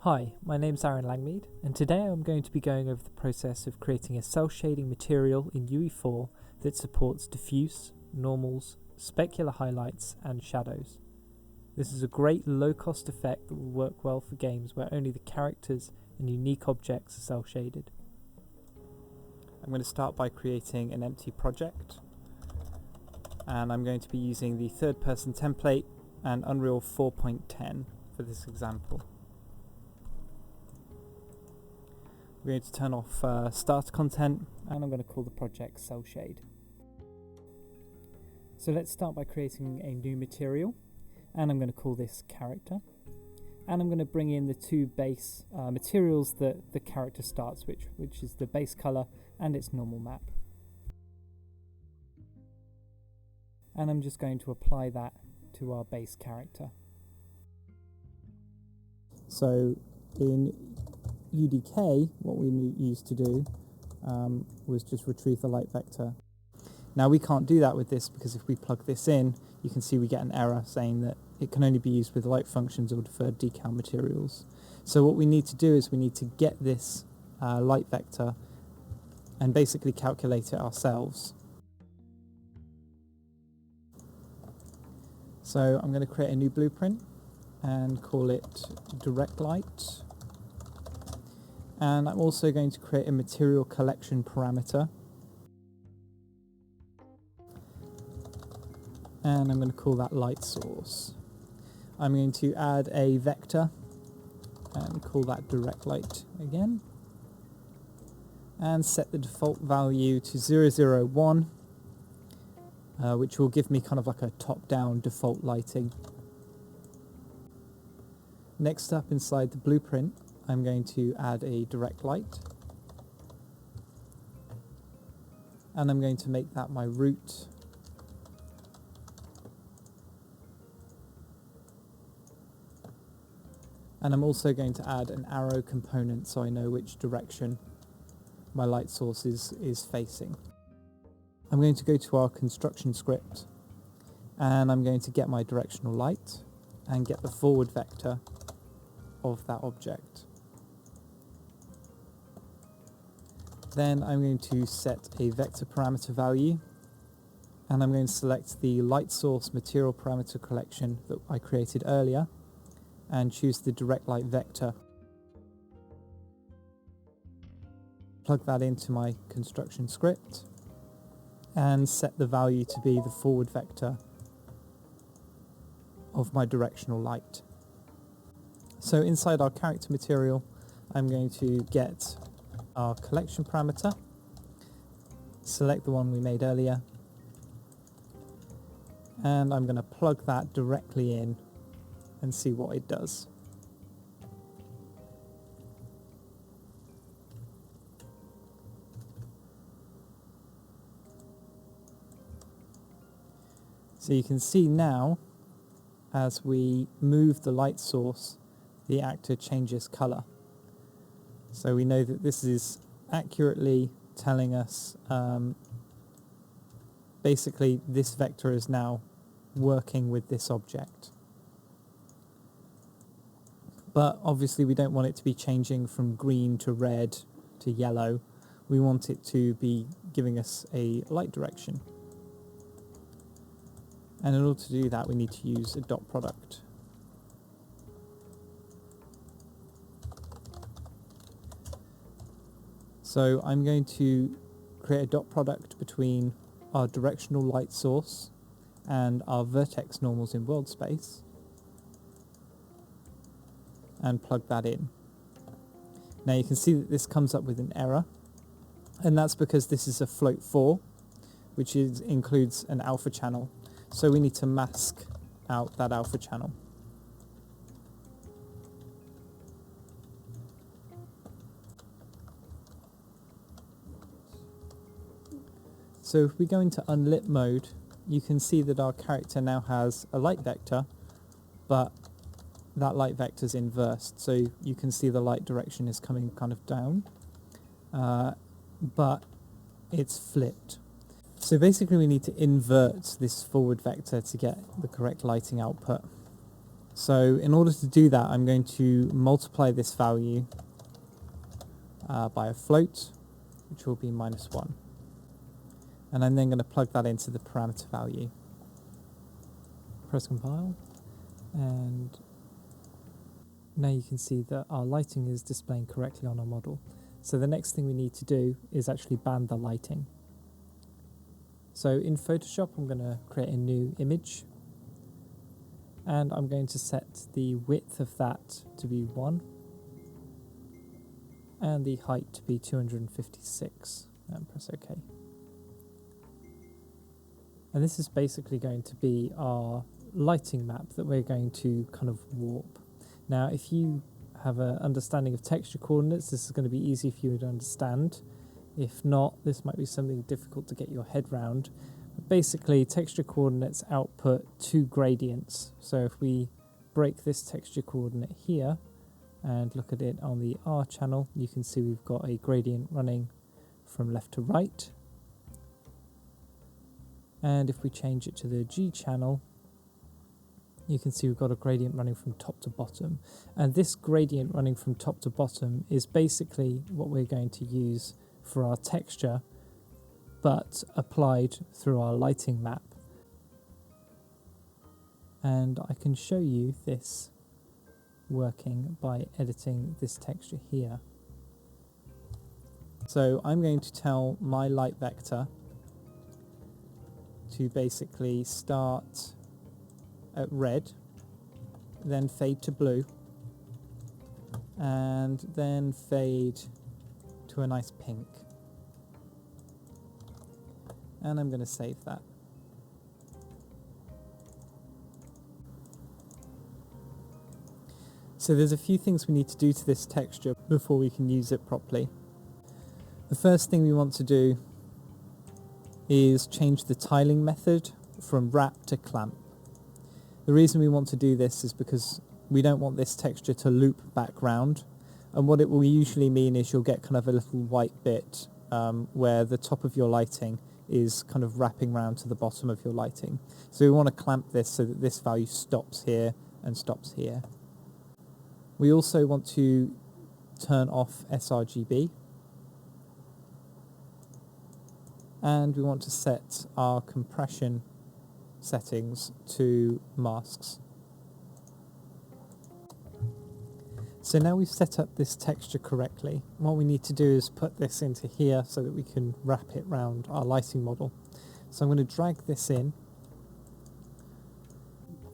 Hi, my name's Aaron Langmead, and today I'm going to be going over the process of creating a cell shading material in UE4 that supports diffuse, normals, specular highlights, and shadows. This is a great low-cost effect that will work well for games where only the characters and unique objects are cell shaded. I'm going to start by creating an empty project, and I'm going to be using the third-person template and Unreal 4.10 for this example. We're going to turn off start content, and I'm going to call the project Cell Shade. So let's start by creating a new material, and I'm going to call this character. And I'm going to bring in the two base materials that the character starts with, which is the base color and its normal map. And I'm just going to apply that to our base character. So in UDK, what we used to do was just retrieve the light vector. Now we can't do that with this, because if we plug this in, you can see we get an error saying that it can only be used with light functions or deferred decal materials. So what we need to do is we need to get this light vector and basically calculate it ourselves. So I'm going to create a new blueprint and call it direct light. And I'm also going to create a material collection parameter. And I'm going to call that light source. I'm going to add a vector and call that direct light again. And set the default value to 001, which will give me kind of like a top-down default lighting. Next up, inside the blueprint, I'm going to add a direct light, and I'm going to make that my root. And I'm also going to add an arrow component so I know which direction my light source is facing. I'm going to go to our construction script, and I'm going to get my directional light and get the forward vector of that object. Then I'm going to set a vector parameter value, and I'm going to select the light source material parameter collection that I created earlier and choose the direct light vector. Plug that into my construction script and set the value to be the forward vector of my directional light. So inside our character material, I'm going to get our collection parameter, select the one we made earlier, and I'm going to plug that directly in and see what it does. So you can see now, as we move the light source, the actor changes color. So we know that this is accurately telling us basically this vector is now working with this object. But obviously we don't want it to be changing from green to red to yellow. We want it to be giving us a light direction. And in order to do that, we need to use a dot product. So I'm going to create a dot product between our directional light source and our vertex normals in world space, and plug that in. Now you can see that this comes up with an error, and that's because this is a float 4, which includes an alpha channel. So we need to mask out that alpha channel. So if we go into unlit mode, you can see that our character now has a light vector, but that light vector is inversed. So you can see the light direction is coming kind of down, but it's flipped. So basically we need to invert this forward vector to get the correct lighting output. So in order to do that, I'm going to multiply this value by a float, which will be -1. And I'm then going to plug that into the parameter value. Press compile, and now you can see that our lighting is displaying correctly on our model. So the next thing we need to do is actually band the lighting. So in Photoshop, I'm going to create a new image, and I'm going to set the width of that to be 1 and the height to be 256, and press OK. And this is basically going to be our lighting map that we're going to kind of warp. Now, if you have an understanding of texture coordinates, this is going to be easy for you to understand. If not, this might be something difficult to get your head round. But basically, texture coordinates output 2 gradients. So if we break this texture coordinate here and look at it on the R channel, you can see we've got a gradient running from left to right. And if we change it to the G channel, you can see we've got a gradient running from top to bottom. And this gradient running from top to bottom is basically what we're going to use for our texture, but applied through our lighting map. And I can show you this working by editing this texture here. So I'm going to tell my light vector to basically start at red, then fade to blue, and then fade to a nice pink. And I'm going to save that. So there's a few things we need to do to this texture before we can use it properly. The first thing we want to do is change the tiling method from wrap to clamp. The reason we want to do this is because we don't want this texture to loop back round, and what it will usually mean is you'll get kind of a little white bit where the top of your lighting is kind of wrapping round to the bottom of your lighting. So we want to clamp this so that this value stops here and stops here. We also want to turn off sRGB, and we want to set our compression settings to masks. So now we've set up this texture correctly, what we need to do is put this into here so that we can wrap it round our lighting model. So I'm going to drag this in,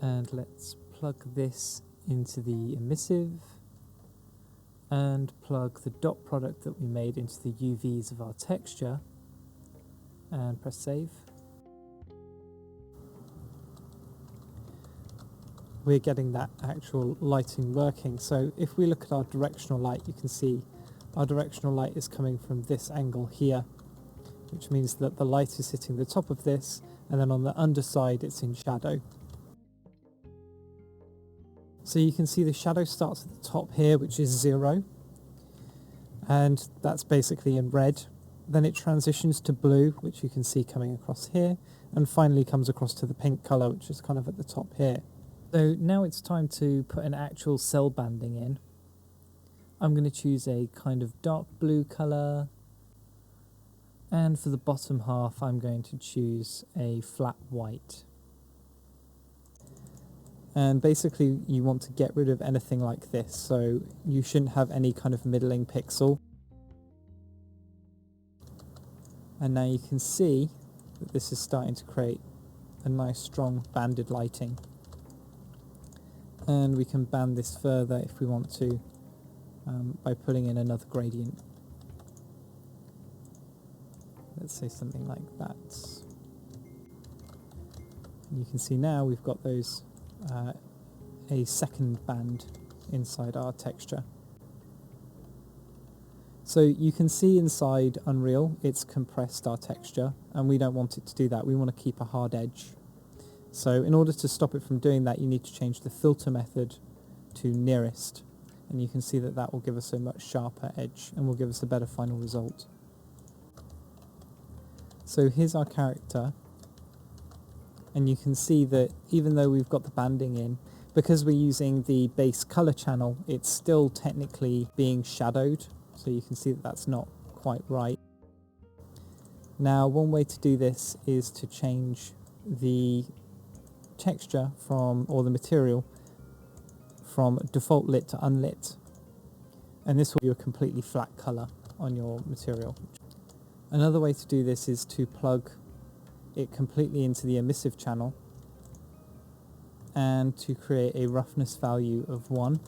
and let's plug this into the emissive and plug the dot product that we made into the UVs of our texture, and press save. We're getting that actual lighting working. So if we look at our directional light, you can see our directional light is coming from this angle here, which means that the light is hitting the top of this, and then on the underside it's in shadow. So you can see the shadow starts at the top here, which is 0, and that's basically in red. Then it transitions to blue, which you can see coming across here, and finally comes across to the pink colour, which is kind of at the top here. So now it's time to put an actual cell banding in. I'm going to choose a kind of dark blue colour, and for the bottom half I'm going to choose a flat white. And basically you want to get rid of anything like this, so you shouldn't have any kind of middling pixel. And now you can see that this is starting to create a nice strong banded lighting. And we can band this further if we want to by pulling in another gradient. Let's say something like that. And you can see now we've got those a second band inside our texture. So you can see inside Unreal it's compressed our texture, and we don't want it to do that. We want to keep a hard edge. So in order to stop it from doing that, you need to change the filter method to nearest, and you can see that that will give us a much sharper edge and will give us a better final result. So here's our character, and you can see that even though we've got the banding in, Because we're using the base color channel, it's still technically being shadowed, so you can see that that's not quite right. Now, one way to do this is to change the texture or the material from default lit to unlit, and this will give you a completely flat color on your material. Another way to do this is to plug it completely into the emissive channel and to create a roughness value of 1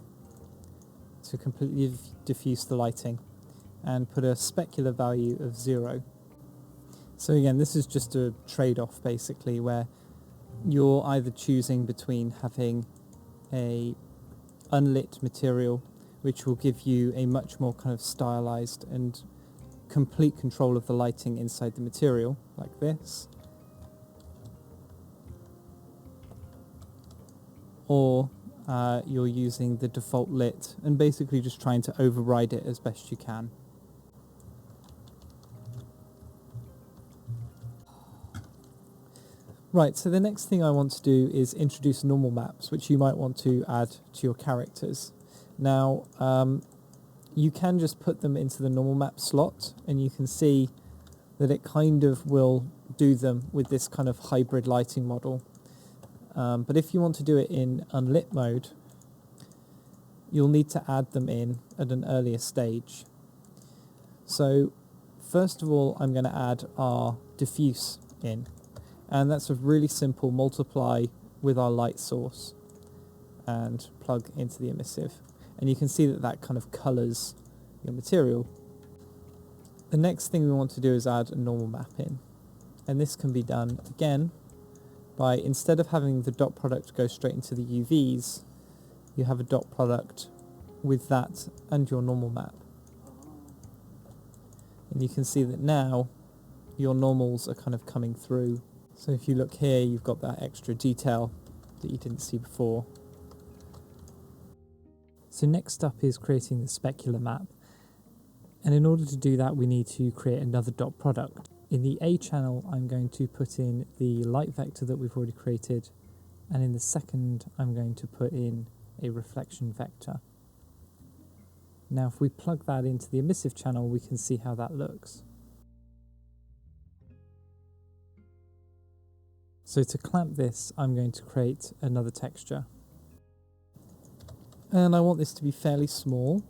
to completely diffuse the lighting, and put a specular value of 0. So again, this is just a trade-off basically, where you're either choosing between having a unlit material, which will give you a much more kind of stylized and complete control of the lighting inside the material, like this, or you're using the default lit and basically just trying to override it as best you can. Right, so the next thing I want to do is introduce normal maps, which you might want to add to your characters. Now, you can just put them into the normal map slot, and you can see that it kind of will do them with this kind of hybrid lighting model. But if you want to do it in unlit mode, you'll need to add them in at an earlier stage. So first of all, I'm going to add our diffuse in, and that's a really simple multiply with our light source and plug into the emissive. And you can see that that kind of colours your material. The next thing we want to do is add a normal map in, and this can be done again by, instead of having the dot product go straight into the UVs, you have a dot product with that and your normal map. And you can see that now your normals are kind of coming through. So if you look here, you've got that extra detail that you didn't see before. So next up is creating the specular map. And in order to do that, we need to create another dot product. In the A channel, I'm going to put in the light vector that we've already created, and in the second, I'm going to put in a reflection vector. Now, if we plug that into the emissive channel, we can see how that looks. So to clamp this, I'm going to create another texture. And I want this to be fairly small.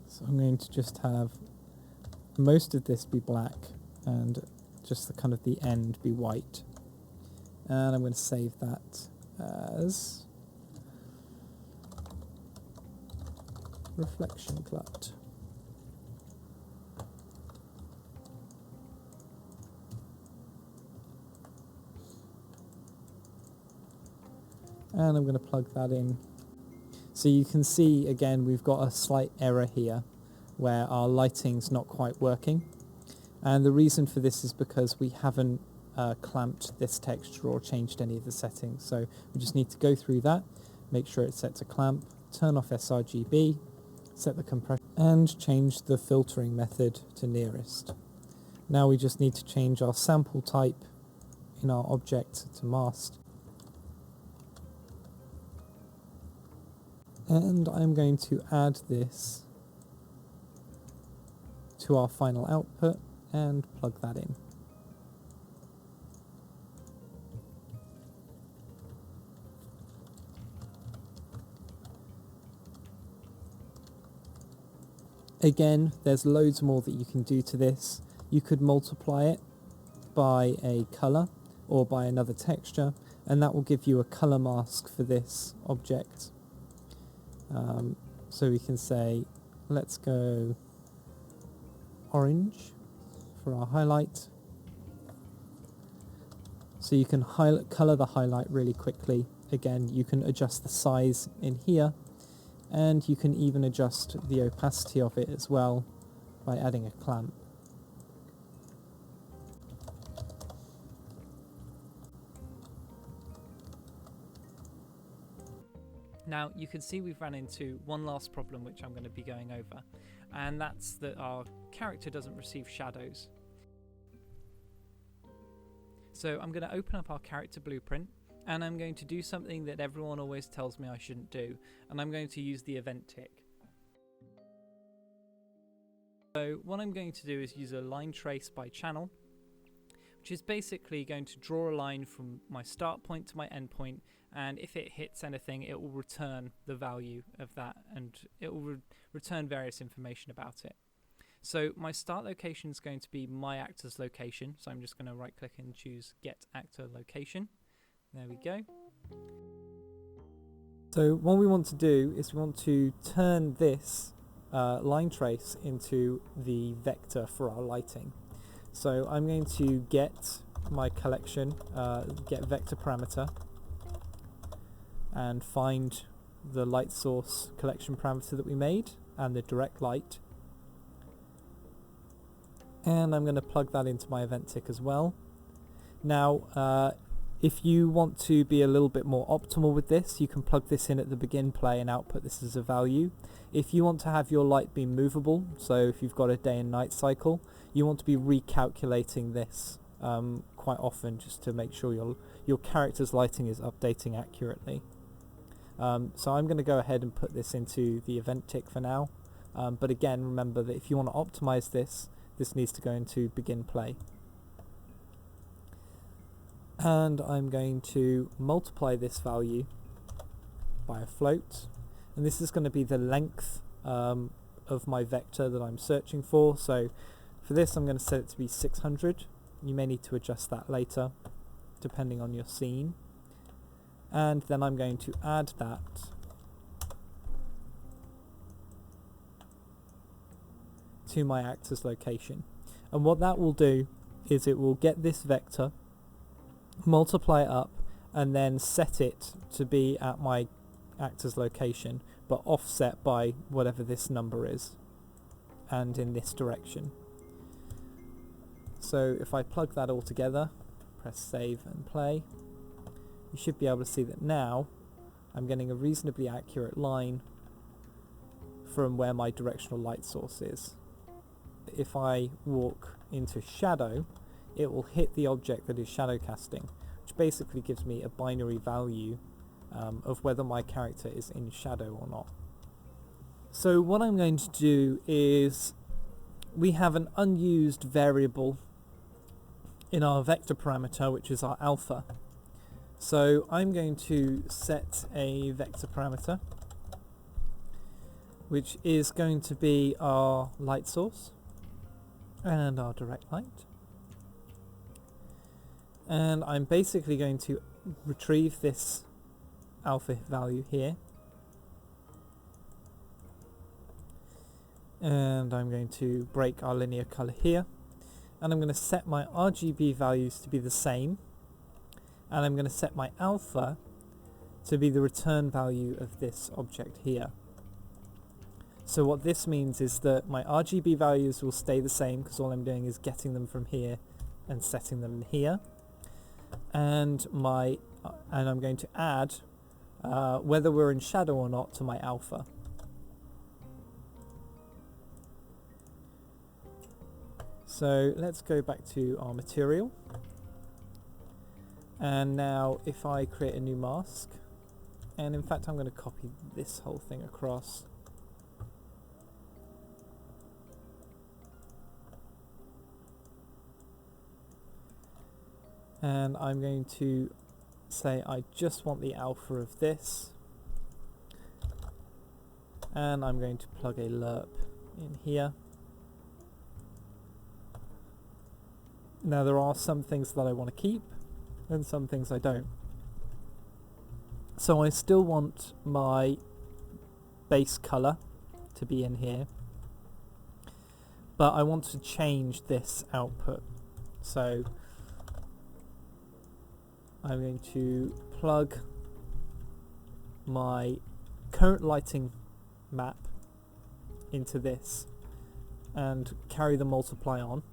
So I'm going to just have most of this be black and just the kind of the end be white. And I'm going to save that as reflection clut. And I'm going to plug that in. So you can see again we've got a slight error here where our lighting's not quite working, and the reason for this is because we haven't clamped this texture or changed any of the settings. So we just need to go through that, make sure it's set to clamp, turn off sRGB, set the compression, and change the filtering method to nearest. Now we just need to change our sample type in our object to masked. And I'm going to add this to our final output and plug that in. Again, there's loads more that you can do to this. You could multiply it by a colour or by another texture, and that will give you a colour mask for this object. So we can say, let's go orange for our highlight. So you can colour the highlight really quickly. Again, you can adjust the size in here, and you can even adjust the opacity of it as well by adding a clamp. Now you can see we've run into one last problem which I'm going to be going over, and that's that our character doesn't receive shadows. So I'm going to open up our character blueprint, and I'm going to do something that everyone always tells me I shouldn't do, and I'm going to use the event tick. So what I'm going to do is use a line trace by channel, which is basically going to draw a line from my start point to my end point, and if it hits anything, it will return the value of that, and it will return various information about it. So my start location is going to be my actor's location, so I'm just going to right click and choose Get Actor Location. There we go. So what we want to do is we want to turn this line trace into the vector for our lighting. So I'm going to get my collection, get vector parameter, and find the light source collection parameter that we made and the direct light. And I'm going to plug that into my event tick as well. Now, if you want to be a little bit more optimal with this, you can plug this in at the begin play and output this as a value. If you want to have your light be movable, so if you've got a day and night cycle, you want to be recalculating this quite often just to make sure your character's lighting is updating accurately. So I'm going to go ahead and put this into the event tick for now. But again, remember that if you want to optimize this, this needs to go into begin play. And I'm going to multiply this value by a float, and this is going to be the length of my vector that I'm searching for. So for this I'm going to set it to be 600. You may need to adjust that later depending on your scene, and then I'm going to add that to my actor's location. And what that will do is it will get this vector, multiply it up, and then set it to be at my actor's location, but offset by whatever this number is, and in this direction. So if I plug that all together, press save and play, you should be able to see that now I'm getting a reasonably accurate line from where my directional light source is. If I walk into shadow, it will hit the object that is shadow casting, which basically gives me a binary value of whether my character is in shadow or not. So what I'm going to do is, we have an unused variable in our vector parameter, which is our alpha. So I'm going to set a vector parameter, which is going to be our light source and our direct light. And I'm basically going to retrieve this alpha value here, and I'm going to break our linear color here, and I'm going to set my RGB values to be the same, and I'm going to set my alpha to be the return value of this object here. So what this means is that my RGB values will stay the same because all I'm doing is getting them from here and setting them here, and I'm going to add whether we're in shadow or not to my alpha. So let's go back to our material, and now if I create a new mask, and in fact I'm going to copy this whole thing across, and I'm going to say I just want the alpha of this, and I'm going to plug a lerp in here. Now there are some things that I want to keep and some things I don't. So I still want my base color to be in here, but I want to change this output. So I'm going to plug my current lighting map into this and carry the multiply on.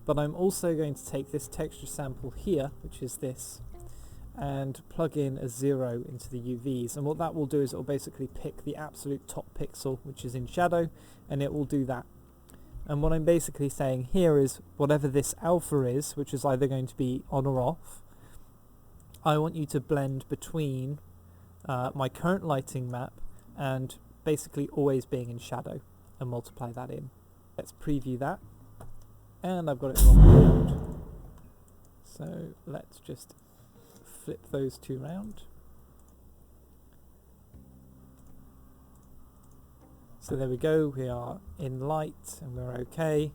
But I'm also going to take this texture sample here, which is this, and plug in a 0 into the UVs. And what that will do is it will basically pick the absolute top pixel, which is in shadow, and it will do that. And what I'm basically saying here is whatever this alpha is, which is either going to be on or off, I want you to blend between my current lighting map and basically always being in shadow, and multiply that in. Let's preview that, and I've got it wrong around. So let's just flip those two round. So there we go, we are in light and we're okay.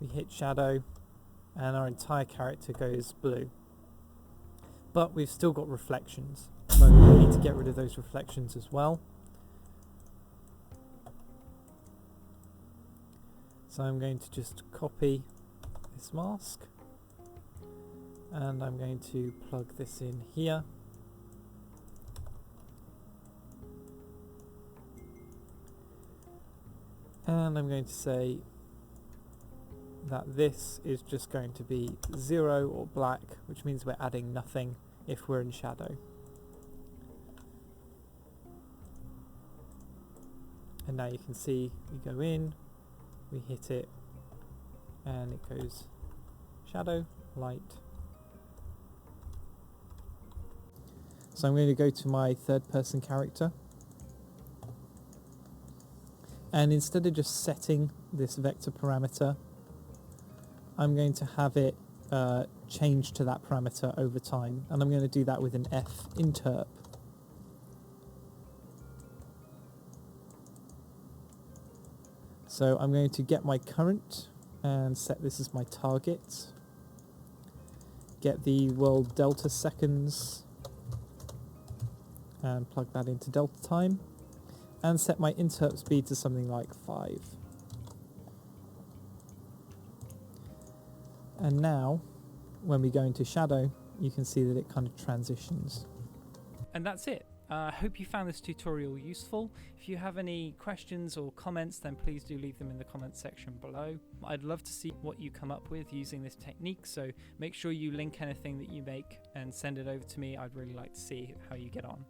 We hit shadow and our entire character goes blue. But we've still got reflections, so we need to get rid of those reflections as well. So I'm going to just copy this mask and I'm going to plug this in here. And I'm going to say that this is just going to be 0 or black, which means we're adding nothing if we're in shadow. And now you can see we go in, we hit it, and it goes shadow, light. So I'm going to go to my third person character. And instead of just setting this vector parameter, I'm going to have it change to that parameter over time. And I'm going to do that with an F interp. So I'm going to get my current and set this as my target. Get the world delta seconds and plug that into delta time. And set my interp speed to something like 5. And now, when we go into shadow, you can see that it kind of transitions. And that's it. I hope you found this tutorial useful. If you have any questions or comments, then please do leave them in the comments section below. I'd love to see what you come up with using this technique, so make sure you link anything that you make and send it over to me. I'd really like to see how you get on.